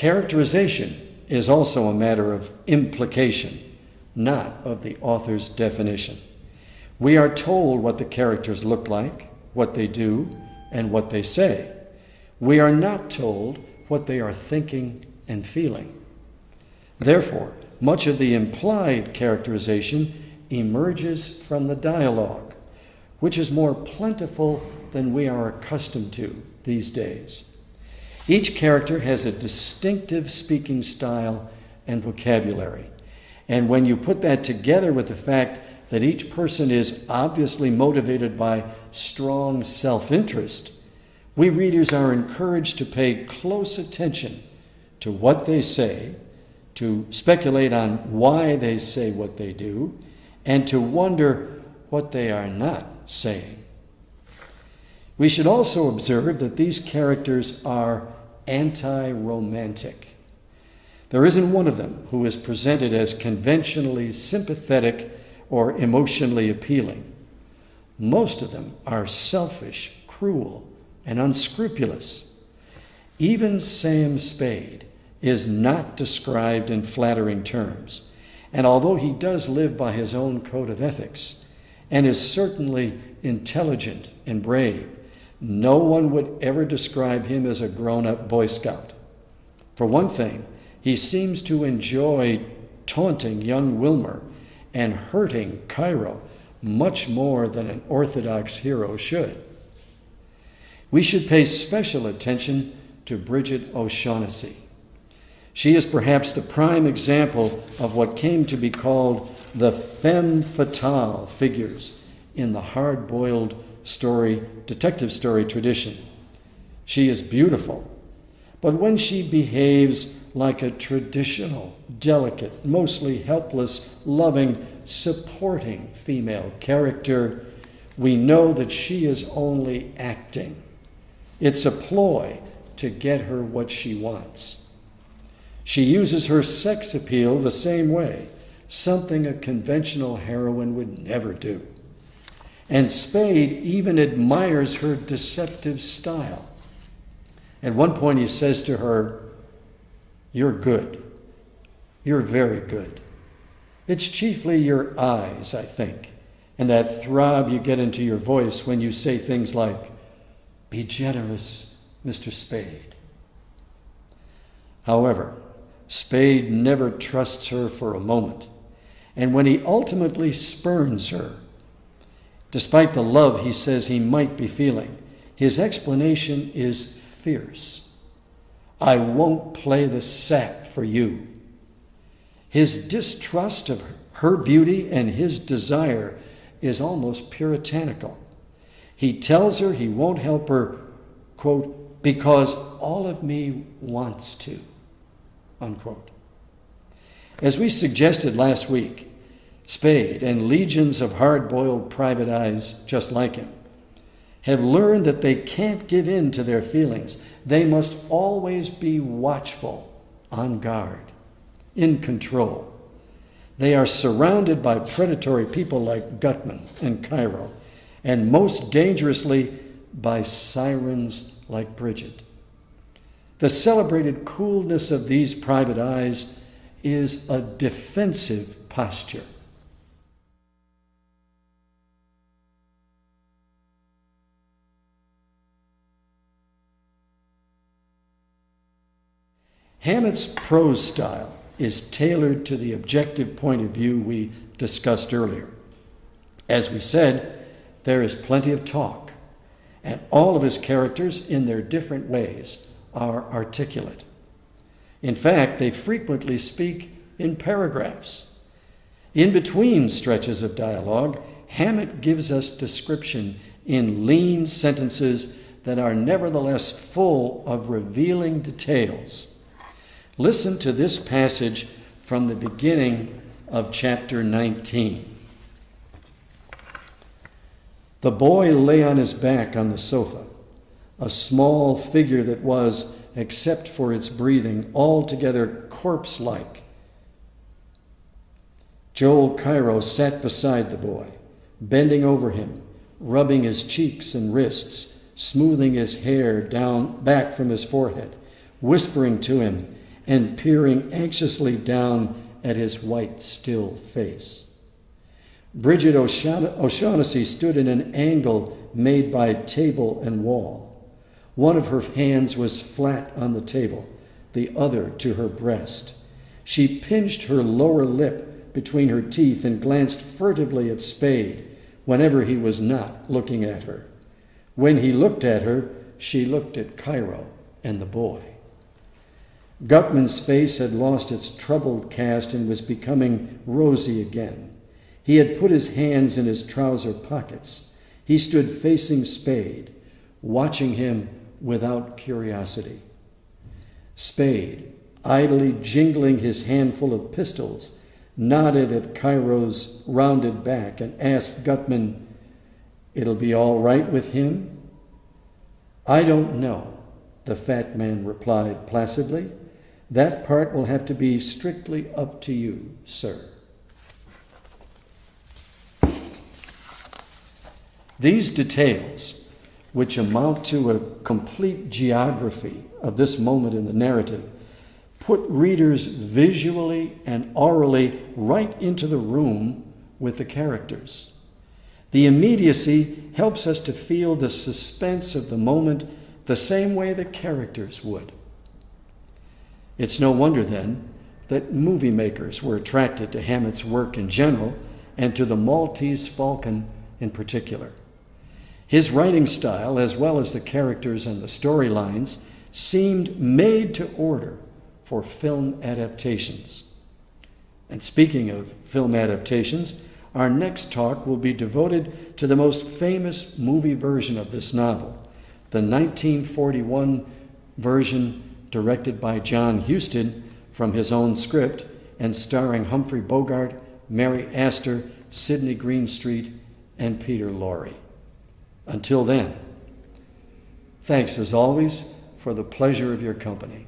Characterization is also a matter of implication, not of the author's definition. We are told what the characters look like, what they do, and what they say. We are not told what they are thinking and feeling. Therefore, much of the implied characterization emerges from the dialogue, which is more plentiful than we are accustomed to these days. Each character has a distinctive speaking style and vocabulary. And when you put that together with the fact that each person is obviously motivated by strong self-interest, we readers are encouraged to pay close attention to what they say, to speculate on why they say what they do, and to wonder what they are not saying. We should also observe that these characters are anti-romantic. There isn't one of them who is presented as conventionally sympathetic or emotionally appealing. Most of them are selfish, cruel, and unscrupulous. Even Sam Spade is not described in flattering terms, and although he does live by his own code of ethics and is certainly intelligent and brave, no one would ever describe him as a grown-up Boy Scout. For one thing, he seems to enjoy taunting young Wilmer and hurting Cairo much more than an orthodox hero should. We should pay special attention to Bridget O'Shaughnessy. She is perhaps the prime example of what came to be called the femme fatale figures in the hard-boiled detective story tradition. She is beautiful, but when she behaves like a traditional, delicate, mostly helpless, loving, supporting female character, we know that she is only acting. It's a ploy to get her what she wants. She uses her sex appeal the same way, something a conventional heroine would never do. And Spade even admires her deceptive style. At one point he says to her, "You're good. You're very good. It's chiefly your eyes, I think, and that throb you get into your voice when you say things like, 'Be generous, Mr. Spade.'" However, Spade never trusts her for a moment, and when he ultimately spurns her, despite the love he says he might be feeling, his explanation is fierce. "I won't play the sap for you." His distrust of her beauty and his desire is almost puritanical. He tells her he won't help her, quote, "because all of me wants to," unquote. As we suggested last week, Spade and legions of hard-boiled private eyes just like him have learned that they can't give in to their feelings. They must always be watchful, on guard, in control. They are surrounded by predatory people like Gutman and Cairo, and most dangerously by sirens like Bridget. The celebrated coolness of these private eyes is a defensive posture. Hammett's prose style is tailored to the objective point of view we discussed earlier. As we said, there is plenty of talk, and all of his characters, in their different ways, are articulate. In fact, they frequently speak in paragraphs. In between stretches of dialogue, Hammett gives us description in lean sentences that are nevertheless full of revealing details. Listen to this passage from the beginning of chapter 19. The boy lay on his back on the sofa, a small figure that was, except for its breathing, altogether corpse-like. Joel Cairo sat beside the boy, bending over him, rubbing his cheeks and wrists, smoothing his hair down back from his forehead, whispering to him, and peering anxiously down at his white, still face. Bridget O'Shaughnessy stood in an angle made by table and wall. One of her hands was flat on the table, the other to her breast. She pinched her lower lip between her teeth and glanced furtively at Spade whenever he was not looking at her. When he looked at her, she looked at Cairo and the boy. Gutman's face had lost its troubled cast and was becoming rosy again. He had put his hands in his trouser pockets. He stood facing Spade, watching him without curiosity. Spade, idly jingling his handful of pistols, nodded at Cairo's rounded back and asked Gutman, "It'll be all right with him?" "I don't know," the fat man replied placidly. "That part will have to be strictly up to you, sir." These details, which amount to a complete geography of this moment in the narrative, put readers visually and orally right into the room with the characters. The immediacy helps us to feel the suspense of the moment the same way the characters would. It's no wonder, then, that movie makers were attracted to Hammett's work in general and to the Maltese Falcon in particular. His writing style, as well as the characters and the storylines, seemed made to order for film adaptations. And speaking of film adaptations, our next talk will be devoted to the most famous movie version of this novel, the 1941 version directed by John Huston from his own script and starring Humphrey Bogart, Mary Astor, Sidney Greenstreet, and Peter Lorre. Until then, thanks as always for the pleasure of your company.